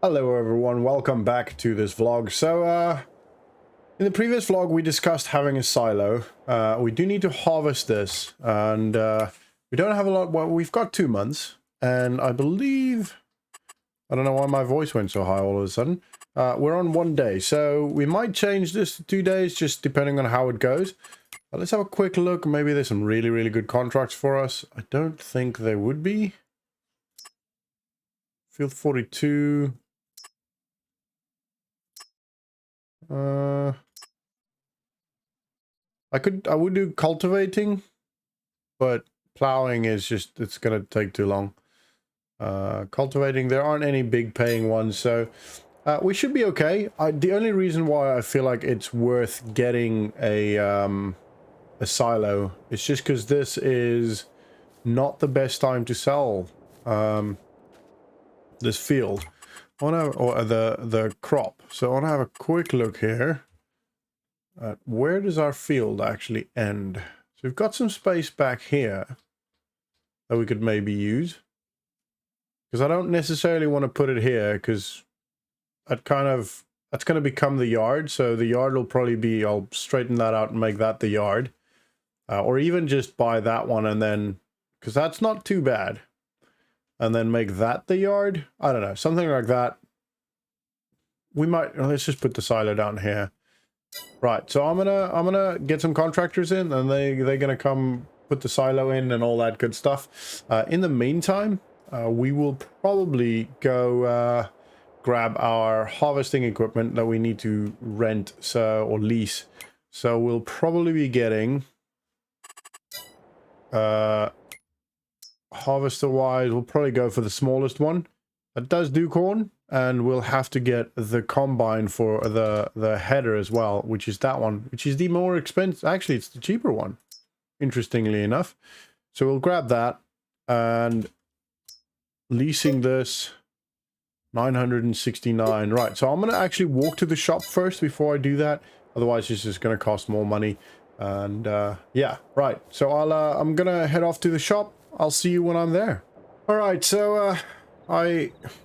Hello everyone, welcome back to this vlog. In the previous vlog we discussed having a silo. We do need to harvest this, and we don't have a lot. Well, we've got 2 months, and I believe, I don't know why my voice went so high all of a sudden. We're on 1 day, so we might change this to 2 days, just depending on how it goes. Let's have a quick look. Maybe there's some really good contracts for us. I don't think there would be. Field 42. I would do cultivating, but plowing is just, it's gonna take too long. Cultivating, there aren't any big paying ones, so we should be okay. The only reason why I feel like it's worth getting a silo is just because this is not the best time to sell this field. Or the crop. So I want to have a quick look here. Where does our field actually end? So we've got some space back here that we could maybe use. Because I don't necessarily want to put it here, because that's going to become the yard. So the yard will probably be, I'll straighten that out and make that the yard. Or even just buy that one and then, because that's not too bad. And then make that the yard. I don't know, something like that. We might, let's just put the silo down here. Right, so I'm gonna get some contractors in, and they're gonna come put the silo in and all that good stuff. In the meantime, we will probably go grab our harvesting equipment that we need to rent, or lease. So we'll probably be getting harvester wise, we'll probably go for the smallest one. That does do corn. And we'll have to get the combine for the header as well, which is that one, which is the more expensive. Actually, it's the cheaper one, interestingly enough. So we'll grab that, and leasing this, 969. Right, so I'm going to actually walk to the shop first before I do that. Otherwise, it's just going to cost more money. And yeah, right. So I'm going to head off to the shop. I'll see you when I'm there. All right, so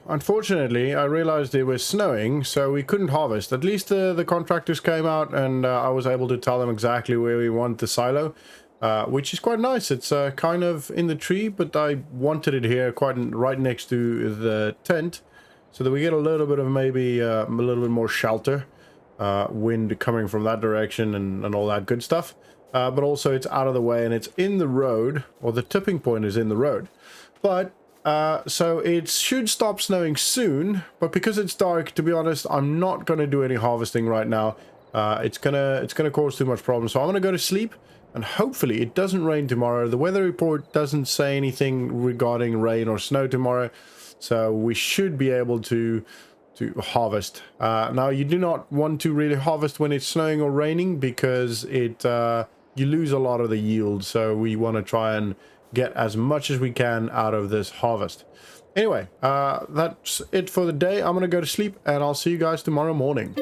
unfortunately, I realized it was snowing, so we couldn't harvest. At least the contractors came out, and I was able to tell them exactly where we want the silo, which is quite nice. It's kind of in the tree, but I wanted it here quite right next to the tent, so that we get a little bit of maybe a little bit more shelter, wind coming from that direction and all that good stuff. But also it's out of the way, and it's in the road, or the tipping point is in the road. But so it should stop snowing soon, but because it's dark, to be honest, I'm not going to do any harvesting right now. It's gonna cause too much problems, so I'm gonna go to sleep, and hopefully it doesn't rain tomorrow. The weather report doesn't say anything regarding rain or snow tomorrow, so we should be able to harvest. Now, you do not want to really harvest when it's snowing or raining, because you lose a lot of the yield, so we want to try and get as much as we can out of this harvest. Anyway, that's it for the day. I'm gonna go to sleep, and I'll see you guys tomorrow morning.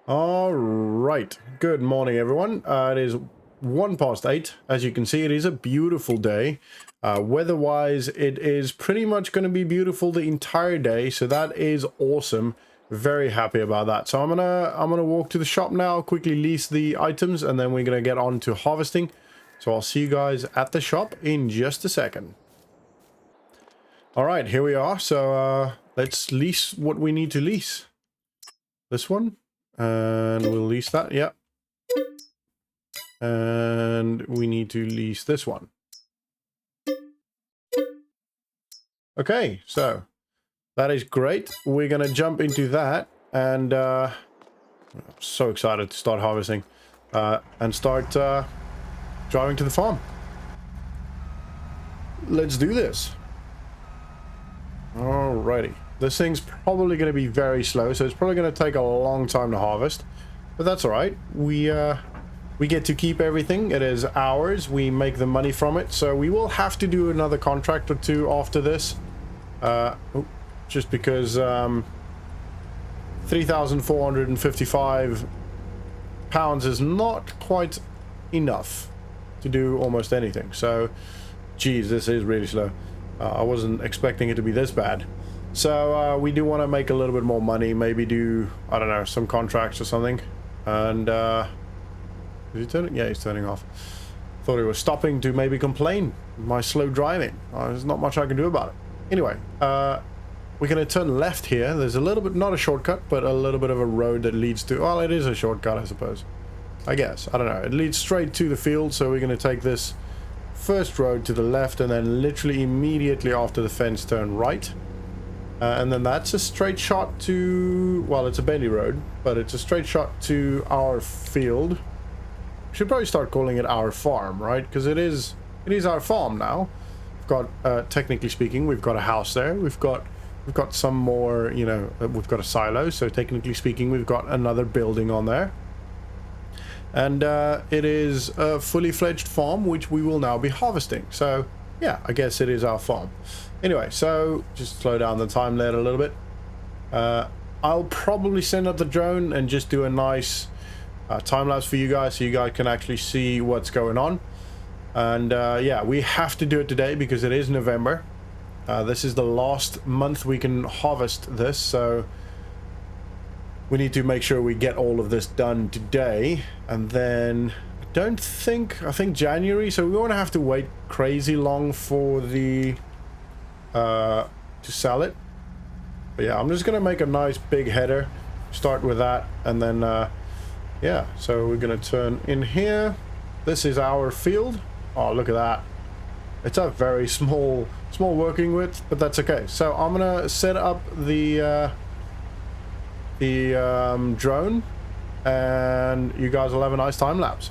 All right, good morning everyone. It is 8:01. As you can see, it is a beautiful day. Weather wise, it is pretty much going to be beautiful the entire day, so that is awesome. Very happy about that. So I'm gonna walk to the shop now, quickly lease the items, and then we're gonna get on to harvesting. So I'll see you guys at the shop in just a second. All right, here we are. So let's lease what we need to lease. This one, and we'll lease that. Yeah. And we need to lease this one. Okay, so that is great. We're gonna jump into that, and I'm so excited to start harvesting and start driving to the farm. Let's do this. Alrighty. This thing's probably going to be very slow, so it's probably going to take a long time to harvest. But that's alright. We get to keep everything. It is ours. We make the money from it. So we will have to do another contract or two after this. Just because 3,455 pounds is not quite enough to do almost anything. So, geez, this is really slow. I wasn't expecting it to be this bad. So we do want to make a little bit more money, maybe do, I don't know, some contracts or something. And is he turning? Yeah, he's turning off. Thought he was stopping to maybe complain my slow driving. There's not much I can do about it. Anyway, we're going to turn left here. There's a little bit, not a shortcut, but a little bit of a road that leads to, well, it is a shortcut, I suppose. I guess, I don't know. It leads straight to the field, so we're going to take this first road to the left and then literally immediately after the fence turn right. And then that's a straight shot to, well, it's a Bendy road, but it's a straight shot to our field. Should probably start calling it our farm, right? Because it is our farm now. We've got, technically speaking, we've got a house there. We've got some more, you know, we've got a silo. So technically speaking, we've got another building on there. And it is a fully fledged farm, which we will now be harvesting. So yeah, I guess it is our farm. Anyway, so just slow down the time there a little bit. I'll probably send up the drone and just do a nice time lapse for you guys so you guys can actually see what's going on. And yeah, we have to do it today because it is November. This is the last month we can harvest this, so we need to make sure we get all of this done today. And then I think January, so we won't have to wait crazy long for the to sell it. But yeah, I'm just gonna make a nice big header, start with that, and then yeah, so we're gonna turn in here. This is our field. Oh, look at that. It's a very small working width, but that's okay. So I'm gonna set up the drone, and you guys will have a nice time lapse.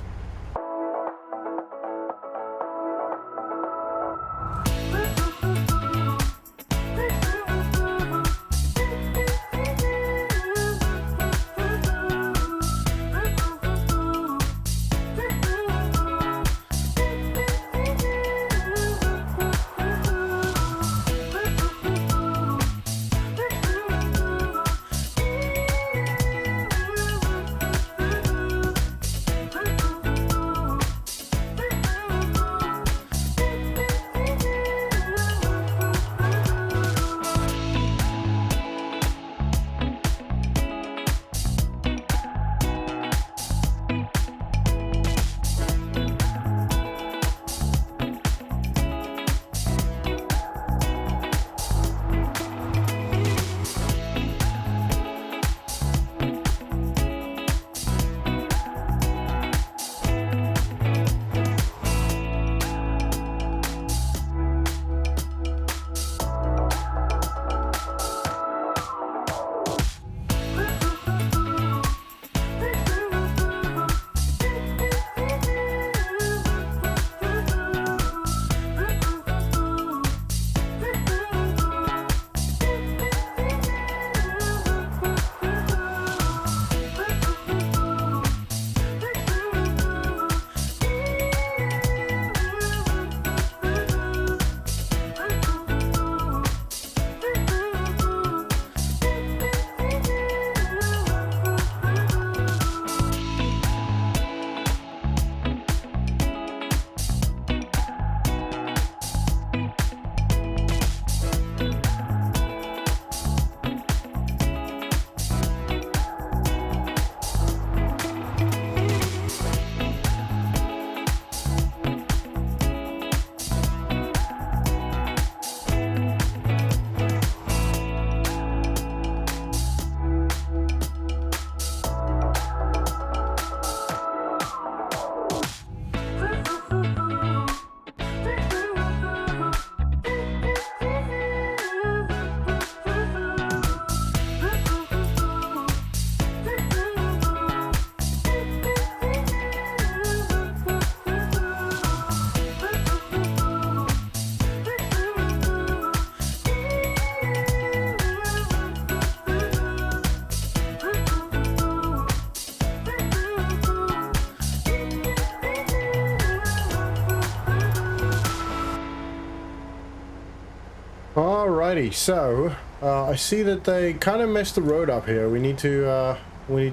Alrighty, so I see that they kind of messed the road up here. We need to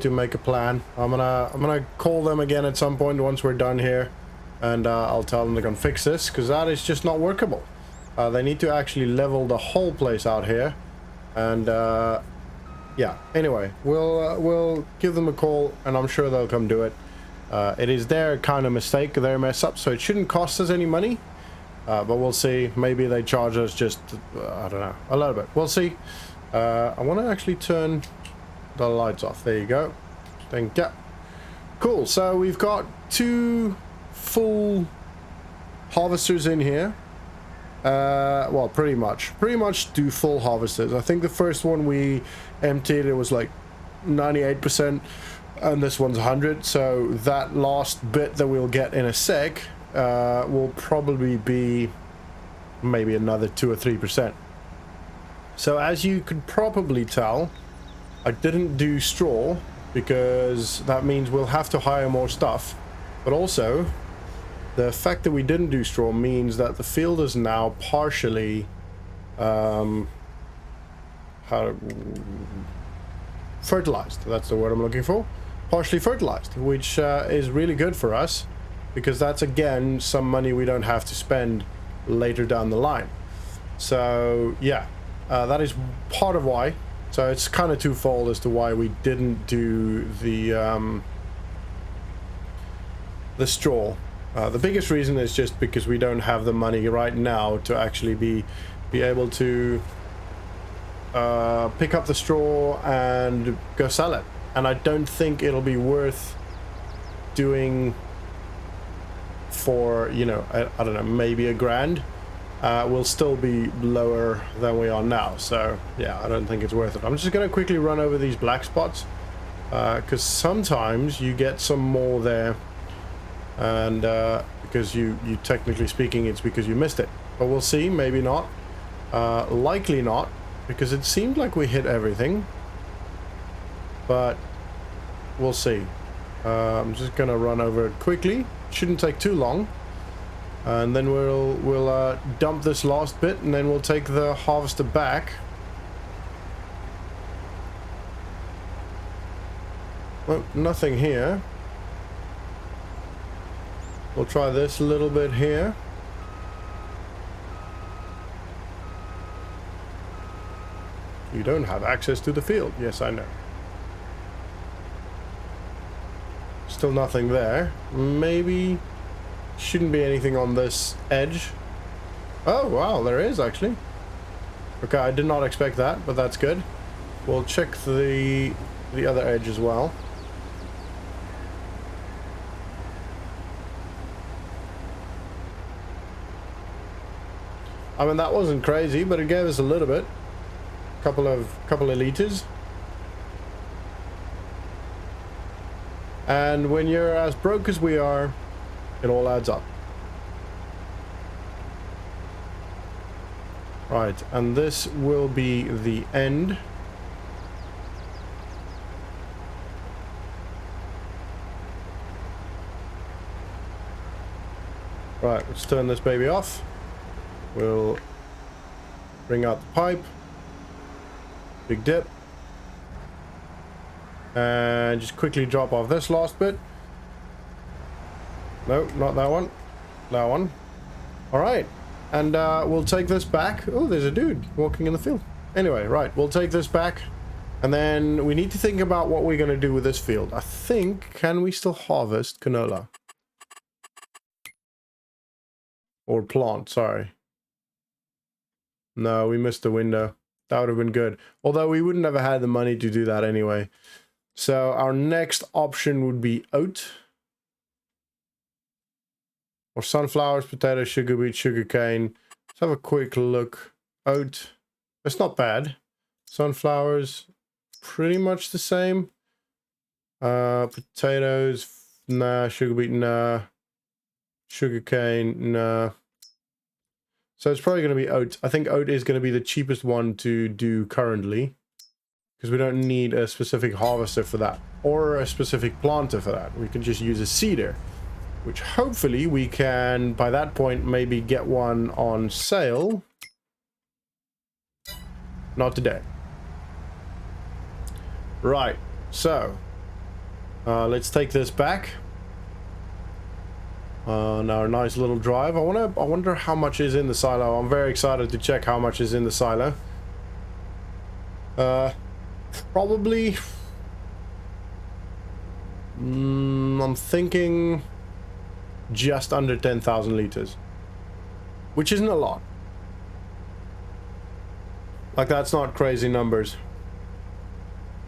make a plan. I'm gonna call them again at some point once we're done here, and I'll tell them they're gonna fix this because that is just not workable. They need to actually level the whole place out here, And yeah, anyway, we'll give them a call, and I'm sure they'll come do it. It is their kind of mistake, their mess up, so it shouldn't cost us any money. But we'll see. Maybe they charge us just, I don't know, a little bit. We'll see. I want to actually turn the lights off. There you go. Thank you. Cool. So we've got 2 full harvesters in here. Well, pretty much 2 full harvesters. I think the first one we emptied, it was like 98%, and this one's 100. So that last bit that we'll get in a sec will probably be maybe another 2 or 3%. So as you could probably tell, I didn't do straw because that means we'll have to hire more stuff, but also the fact that we didn't do straw means that the field is now partially fertilized. That's the word I'm looking for. Partially fertilized, which is really good for us, because that's again some money we don't have to spend later down the line. So yeah, that is part of why. So it's kind of twofold as to why we didn't do the straw. The biggest reason is just because we don't have the money right now to actually be able to pick up the straw and go sell it. And I don't think it'll be worth doing for, you know, I don't know, maybe $1,000. We'll still be lower than we are now. So yeah, I don't think it's worth it. I'm just going to quickly run over these black spots because sometimes you get some more there, and because you technically speaking, it's because you missed it. But we'll see. Maybe not. Likely not, because it seemed like we hit everything. But we'll see. I'm just gonna run over it quickly. Shouldn't take too long, and then we'll dump this last bit, and then we'll take the harvester back. Well, nothing here. We'll try this a little bit here. You don't have access to the field. Yes, I know. Still nothing there. Maybe shouldn't be anything on this edge. Oh wow, there is actually. Okay, I did not expect that, but that's good. We'll check the other edge as well. I mean, that wasn't crazy, but it gave us a little bit. Couple of liters. And when you're as broke as we are, it all adds up. Right, and this will be the end. Right, let's turn this baby off. We'll bring out the pipe. Big dip. And just quickly drop off this last bit. No, not that one. That one. Alright. And we'll take this back. Oh, there's a dude walking in the field. Anyway, right. We'll take this back. And then we need to think about what we're going to do with this field. I think, can we still harvest canola? Or plant, sorry. No, we missed the window. That would have been good. Although we wouldn't have had the money to do that anyway. So our next option would be oat. Or sunflowers, potatoes, sugar beet, sugar cane. Let's have a quick look. Oat. It's not bad. Sunflowers, pretty much the same. Potatoes, nah. Sugar beet, nah. Sugar cane, nah. So it's probably going to be oat. I think oat is going to be the cheapest one to do currently, because we don't need a specific harvester for that, or a specific planter for that. We can just use a seeder, which hopefully we can, by that point, maybe get one on sale. Not today. Right, so let's take this back on our nice little drive. I wonder how much is in the silo. I'm very excited to check how much is in the silo. Probably... I'm thinking just under 10,000 liters, which isn't a lot. Like, that's not crazy numbers,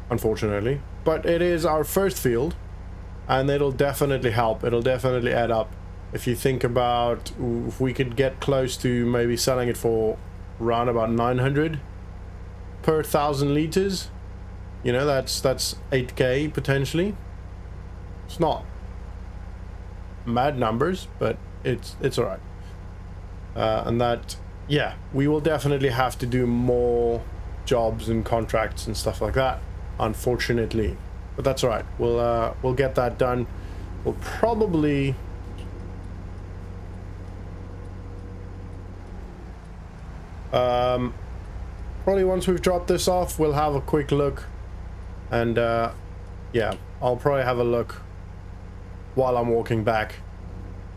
unfortunately, but it is our first field, and it'll definitely help. It'll definitely add up. If you think about if we could get close to maybe selling it for around about 900 per 1,000 liters, you know, that's 8k potentially. It's not mad numbers, but it's all right. And that, yeah, we will definitely have to do more jobs and contracts and stuff like that, unfortunately, but that's all right. We'll get that done. We'll probably once we've dropped this off, we'll have a quick look, and yeah, I'll probably have a look while I'm walking back.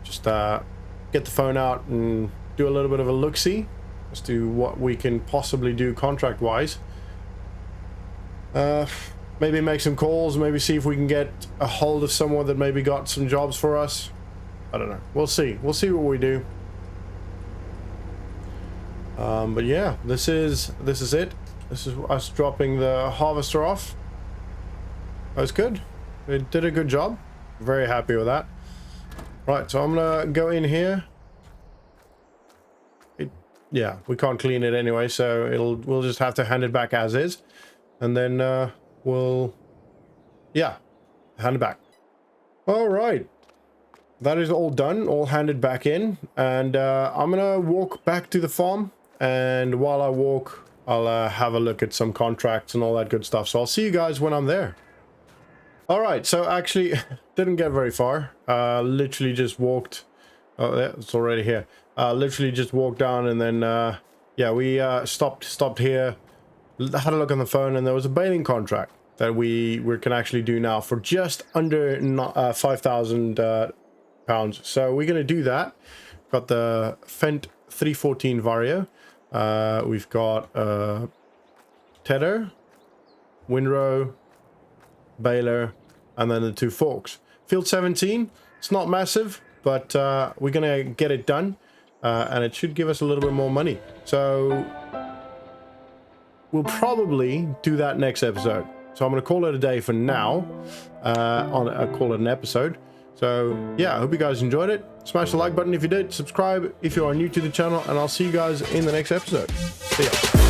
Just get the phone out and do a little bit of a look-see as to what we can possibly do contract-wise. Maybe make some calls, maybe see if we can get a hold of someone that maybe got some jobs for us. I don't know. We'll see. We'll see what we do. But yeah, this is it. This is us dropping the harvester off. That was good. It did a good job. Very happy with that. Right, so I'm gonna go in here. Yeah, we can't clean it anyway, so we'll just have to hand it back as is, and then we'll hand it back. All right, that is all done, all handed back in, and I'm gonna walk back to the farm, and while I walk, I'll have a look at some contracts and all that good stuff. So I'll see you guys when I'm there. All right, so actually didn't get very far. Literally just walked. Oh, yeah, it's already here. Literally just walked down, and then yeah, we stopped here, had a look on the phone, and there was a baling contract that we can actually do now for just under 5,000 pounds. So we're gonna do that. Got the Fendt 314 Vario. We've got tedder, windrow, baler, and then the 2 forks. Field 17, it's not massive, but we're gonna get it done, and it should give us a little bit more money. So we'll probably do that next episode. So I'm gonna call it a day for now. Call it an episode. So yeah, I hope you guys enjoyed it. Smash the like button if you did, subscribe if you are new to the channel, and I'll see you guys in the next episode. See ya.